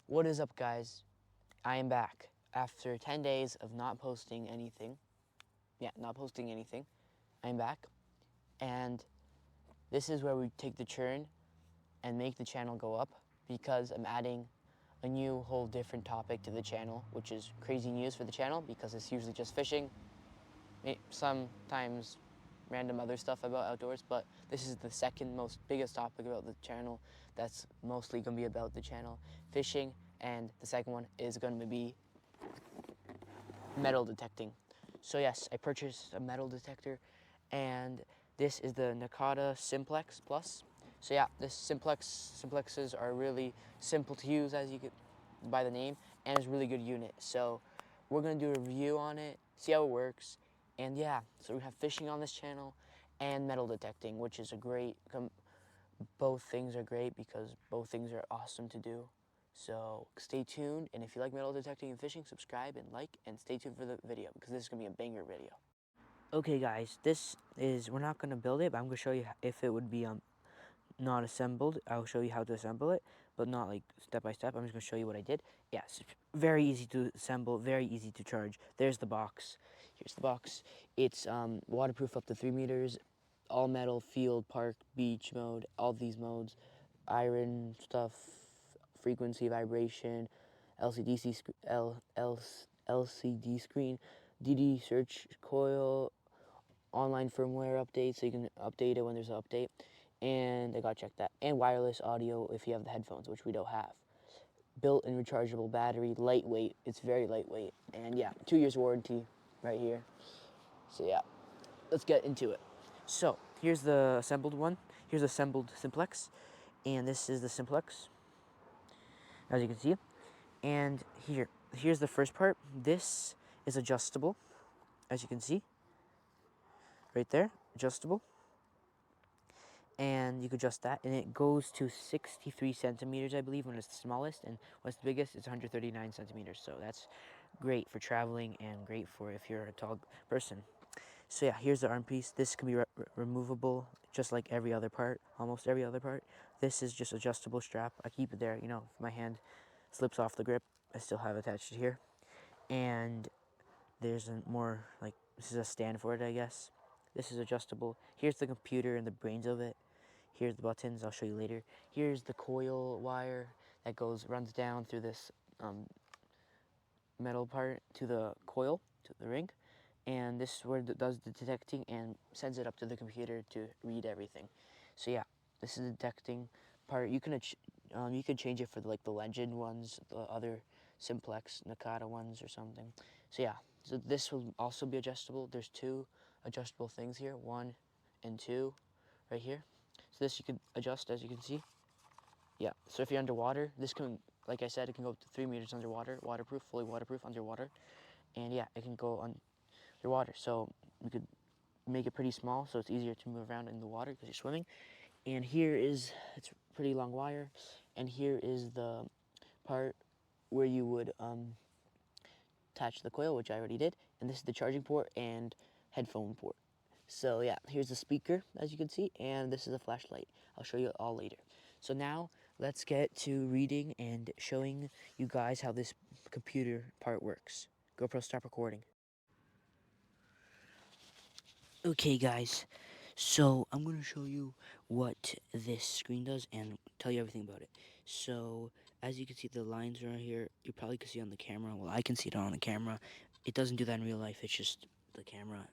What is up, guys? I am back after 10 days of not posting anything. Yeah, not posting anything. I'm back, and this is where we take the churn and make the channel go up because I'm adding a new whole different topic to the channel, which is crazy news for the channel because it's usually just fishing, sometimes random other stuff about outdoors, but this is the second most biggest topic about the channel that's mostly going to be about the channel, fishing, and the second one is going to be metal detecting. So yes, I purchased a metal detector, and this is the Nokta Simplex Plus. So yeah, this simplexes are really simple to use, as you get by the name, and it's a really good unit. So we're gonna do a review on it, see how it works, and yeah. So we have fishing on this channel and metal detecting, which is a great. Both things are great because both things are awesome to do. So stay tuned, and if you like metal detecting and fishing, subscribe and like, and stay tuned for the video because this is gonna be a banger video. Okay, guys, we're not gonna build it, but I'm gonna show you if it would be not assembled. I'll show you how to assemble it, but not like step by step. I'm just gonna show you what I did. Yes, very easy to assemble, very easy to charge. There's the box. Here's the box. It's waterproof up to 3 meters, all metal, field, park, beach mode, all these modes, iron stuff, frequency, vibration, LCD screen, DD search coil, online firmware update, so you can update it when there's an update. And I gotta check that. And wireless audio if you have the headphones, which we don't have. Built-in rechargeable battery, lightweight. It's very lightweight. And yeah, 2 years warranty right here. So yeah, let's get into it. So here's the assembled one. Here's the assembled simplex, and this is the simplex, as you can see. And here's the first part. This is adjustable, as you can see, right there, adjustable. And you can adjust that, and it goes to 63 centimeters, I believe, when it's the smallest, and when it's the biggest, it's 139 centimeters. So that's great for traveling and great for if you're a tall person. So yeah, here's the arm piece. This can be removable, just like every other part, almost every other part. This is just adjustable strap. I keep it there, if my hand slips off the grip, I still have it attached here. And there's a more, like, this is a stand for it, I guess. This is adjustable. Here's the computer and the brains of it. Here's the buttons, I'll show you later. Here's the coil wire that runs down through this metal part to the coil, to the ring. And this is where it does the detecting and sends it up to the computer to read everything. So yeah, this is the detecting part. You can change it for the legend ones, the other simplex Nokta ones or something. So yeah, so this will also be adjustable. There's two adjustable things here, 1 and 2 right here. So this you could adjust, as you can see. Yeah, so if you're underwater, this can, like I said, it can go up to 3 meters underwater, waterproof, fully waterproof underwater. And yeah, it can go underwater. So you could make it pretty small so it's easier to move around in the water because you're swimming. And it's a pretty long wire. And here is the part where you would attach the coil, which I already did. And this is the charging port and headphone port. So yeah, here's the speaker, as you can see, and this is a flashlight. I'll show you all later. So now let's get to reading and showing you guys how this computer part works. GoPro, stop recording. Okay, guys, so I'm going to show you what this screen does and tell you everything about it. So as you can see, the lines are here. You probably can see on the camera. Well, I can see it on the camera. It doesn't do that in real life. It's just the camera.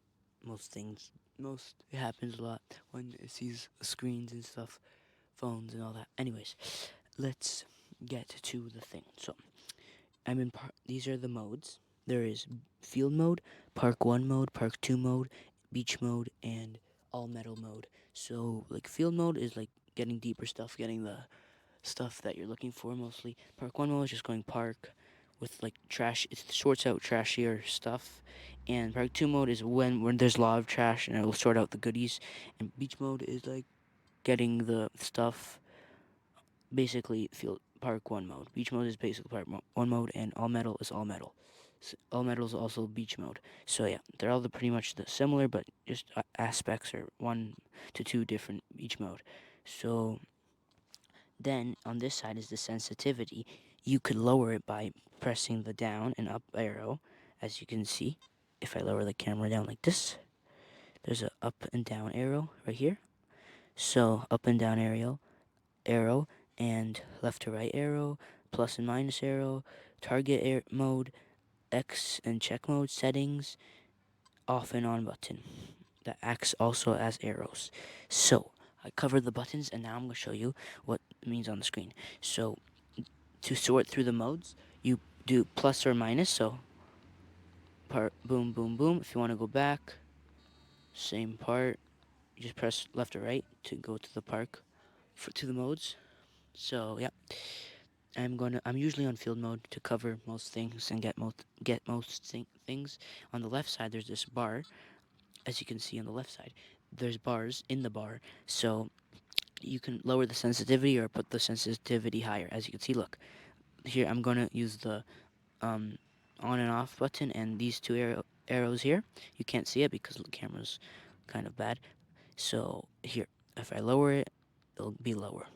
It happens a lot when it sees screens and stuff, phones and all that. Anyways, let's get to the thing. So these are the modes. There is field mode, park 1 mode, park 2 mode, beach mode, and all metal mode. So like field mode is like getting deeper stuff, getting the stuff that you're looking for mostly. Park 1 mode is just going park with like trash. It sorts out trashier stuff. And park 2 mode is when there's a lot of trash and it will sort out the goodies. And beach mode is like getting the stuff, basically field park 1 mode. Beach mode is basically park 1 mode, and all metal is all metal. So all metal is also beach mode. So yeah, they're all pretty much the similar, but just aspects are 1 to 2 different each mode. So then on this side is the sensitivity. you could lower it by pressing the down and up arrow, as you can see. If I lower the camera down like this, there's a up and down arrow right here. So up and down arrow, and left to right arrow, plus and minus arrow, target mode, X and check mode, settings, off and on button that acts also as arrows. So I covered the buttons, and now I'm going to show you what it means on the screen. So to sort through the modes, you do plus or minus. So part boom, boom, boom. If you want to go back, same part. You just press left or right to go to the park to the modes. So yeah, I'm usually on field mode to cover most things and get most things. On the left side, there's this bar. As you can see on the left side, there's bars in the bar. So you can lower the sensitivity or put the sensitivity higher. As you can see, look here. I'm gonna use the on and off button and these two arrows here. You can't see it because the camera's kind of bad. So here, if I lower it, it'll be lower.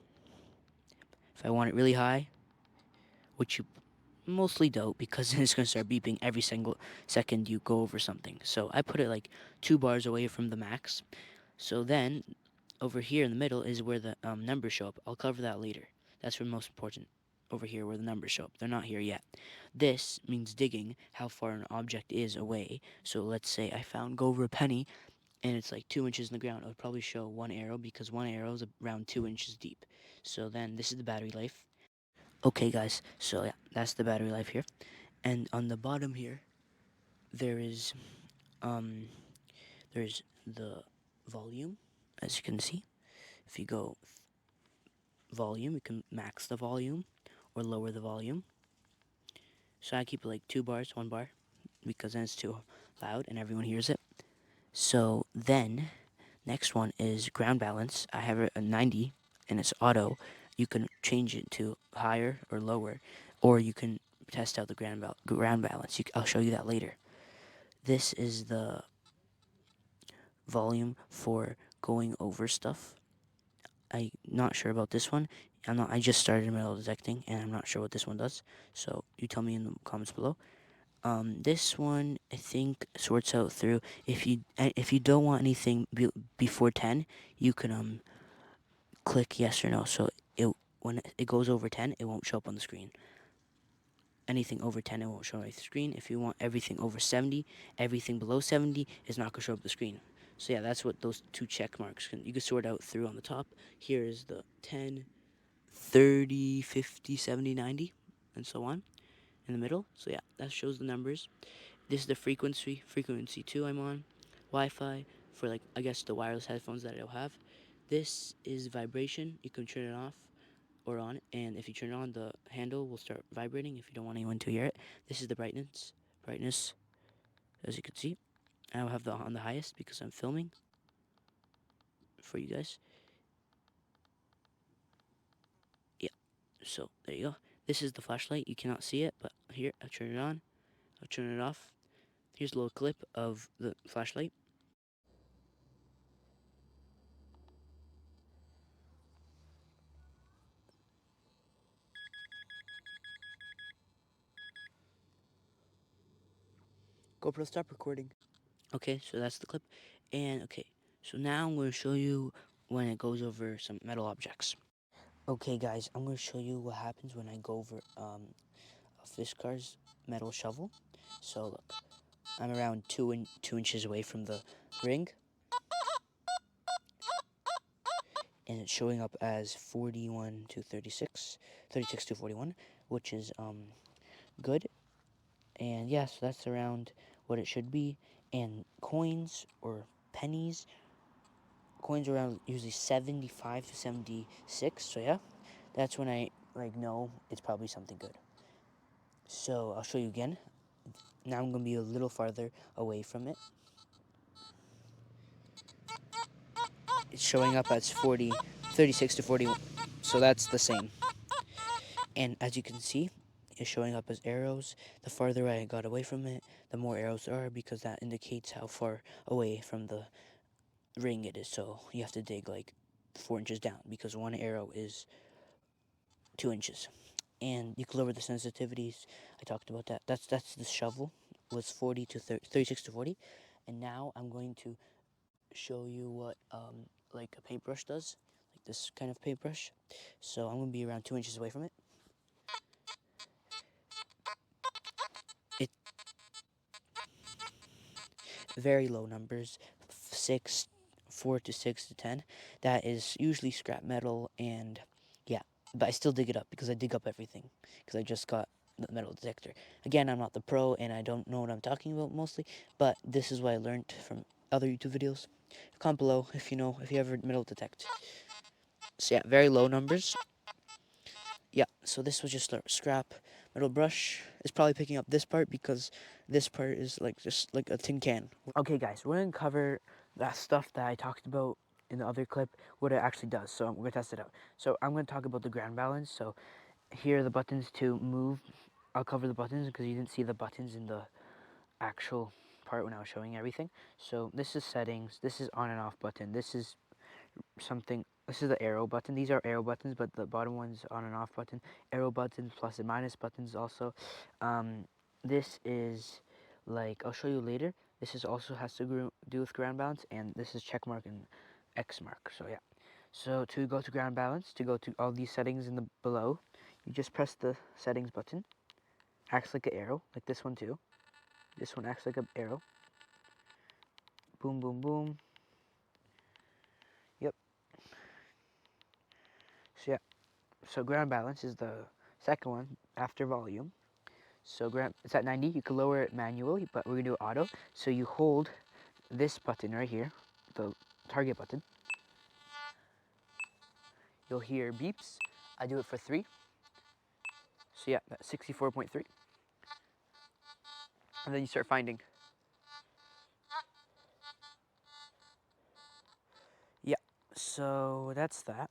If I want it really high, which you mostly don't, because it's going to start beeping every single second you go over something. So I put it like 2 bars away from the max. So then over here in the middle is where the numbers show up. I'll cover that later. That's where most important. Over here where the numbers show up. They're not here yet. This means digging how far an object is away. So let's say I found go over a penny and it's like 2 inches in the ground. It would probably show one arrow because one arrow is around 2 inches deep. So then this is the battery life. Okay, guys, so yeah, that's the battery life here. And on the bottom here, there is um, there's the volume, as you can see. If you go volume, you can max the volume or lower the volume. So I keep it like 2 bars, 1 bar, because then it's too loud and everyone hears it. So then, next one is ground balance. I have it at 90 and it's auto. You can change it to higher or lower, or you can test out the ground balance. I'll show you that later. This is the volume for going over stuff. I'm not sure about this one. I just started metal detecting, and I'm not sure what this one does. So you tell me in the comments below. This one I think sorts out through if you don't want anything before 10, you can click yes or no. So when it goes over 10, it won't show up on the screen. Anything over 10, it won't show up on the screen. If you want everything over 70, everything below 70 is not going to show up the screen. So yeah, that's what those two check marks you can sort out through on the top. Here is the 10, 30, 50, 70, 90, and so on in the middle. So yeah, that shows the numbers. This is the frequency 2 I'm on. Wi-Fi for like I guess the wireless headphones that I'll have. This is vibration. You can turn it off or on, and if you turn it on, the handle will start vibrating if you don't want anyone to hear it. This is the brightness, as you can see. I'll have the on the highest because I'm filming for you guys. Yeah, so there you go. This is the flashlight. You cannot see it, but here, I'll turn it on. I'll turn it off. Here's a little clip of the flashlight. GoPro, stop recording. Okay, so that's the clip. And okay, so now I'm going to show you when it goes over some metal objects. Okay, guys, I'm going to show you what happens when I go over a Fiskars metal shovel. So look, I'm around 2 inches away from the ring, and it's showing up as 41 to 36, 36 to 41, which is good. And yes, that's around what it should be. And coins or pennies, coins are around usually 75 to 76. So yeah, that's when I like know it's probably something good. So I'll show you again. Now I'm gonna be a little farther away from it. It's showing up as 36 to 41. So that's the same. And as you can see, it's showing up as arrows. The farther I got away from it, the more arrows there are because that indicates how far away from the ring it is. So you have to dig like 4 inches down because one arrow is 2 inches. and you can lower the sensitivities. I talked about that. That's the shovel was 40 to 36 to 40, and now I'm going to show you what like a paintbrush does, like this kind of paintbrush. So I'm gonna be around 2 inches away from it. It very low numbers, 4 to 6 to 10. That is usually scrap metal, and yeah, but I still dig it up because I dig up everything because I just got the metal detector. Again, I'm not the pro and I don't know what I'm talking about mostly, but this is what I learned from other YouTube videos. Comment below if you know, if you ever metal detect. So yeah, very low numbers. Yeah, so this was just a scrap metal brush. It's probably picking up this part because this part is like just like a tin can. Okay guys, we're gonna cover that stuff that I talked about in the other clip, what it actually does. So we're gonna test it out. So I'm gonna talk about the ground balance. So here are the buttons to move. I'll cover the buttons because you didn't see the buttons in the actual part when I was showing everything. So this is settings, this is on and off button, this is something, this is the arrow button. These are arrow buttons, but the bottom one's on and off button. Arrow buttons, plus and minus buttons also. This is like, I'll show you later. This is also has to do with ground balance, and this is check mark and X mark. So yeah. So to go to ground balance, to go to all these settings in the below, you just press the settings button. Acts like an arrow, like this one too. This one acts like an arrow. Boom, boom, boom. Yep. So yeah. So ground balance is the second one after volume. So it's at 90. You can lower it manually, but we're gonna do auto. So you hold this button right here, the target button. You'll hear beeps. I do it for 3. So yeah, that's 64.3. And then you start finding. Yeah, so that's that.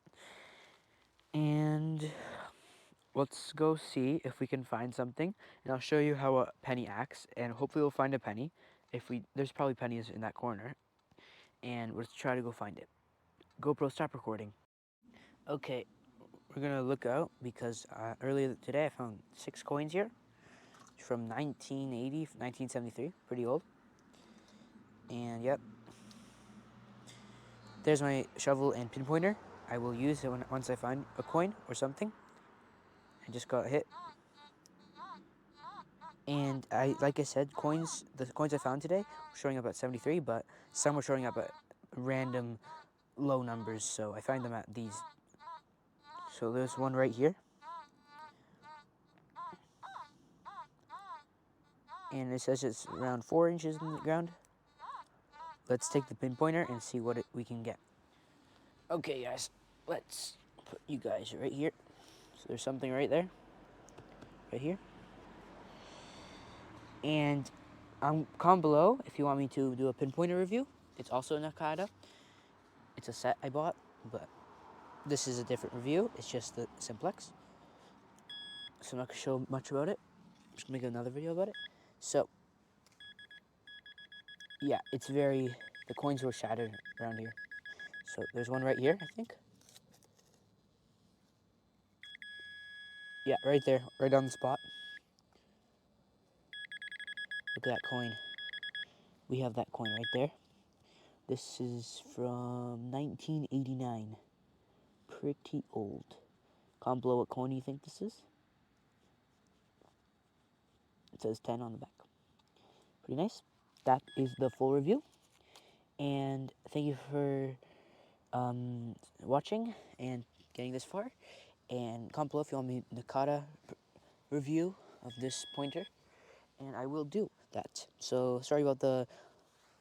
And let's go see if we can find something. And I'll show you how a penny acts. And hopefully we'll find a penny. There's probably pennies in that corner. And let's try to go find it. GoPro, stop recording. Okay, we're gonna look out because earlier today I found 6 coins here from 1980, 1973, pretty old. And yep, there's my shovel and pinpointer. I will use it once I find a coin or something. I just got hit. And like I said, the coins I found today were showing up at 73, but some were showing up at random low numbers, so I find them at these. So there's one right here. And it says it's around 4 inches in the ground. Let's take the pinpointer and see what we can get. Okay, guys, let's put you guys right here. So there's something right there, right here. And comment below if you want me to do a pinpointer review. It's also a Nokta. It's a set I bought, but this is a different review. It's just the Simplex. So I'm not gonna show much about it. I'm just gonna make another video about it. So yeah, the coins were shattered around here. So there's one right here, I think. Yeah, right there, right on the spot. Look at that coin. We have that coin right there. This is from 1989. Pretty old. Comment below what coin you think this is. It says 10 on the back. Pretty nice. That is the full review. And thank you for watching and getting this far. And comment below if you want me Nokta review of this pointer. And I will do that. So sorry about the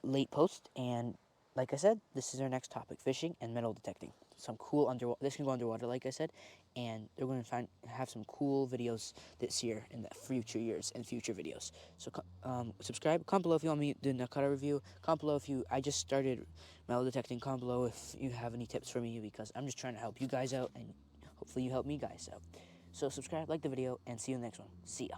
late post. And like I said, this is our next topic: fishing and metal detecting. Some cool underwater. This can go underwater, like I said, and they're going to have some cool videos this year in the future years and future videos. So subscribe. Comment below if you want me to do a Nokta review. Comment below if I just started metal detecting. Comment below if you have any tips for me because I'm just trying to help you guys out and hopefully you help me guys out. So subscribe, like the video, and see you in the next one. See ya.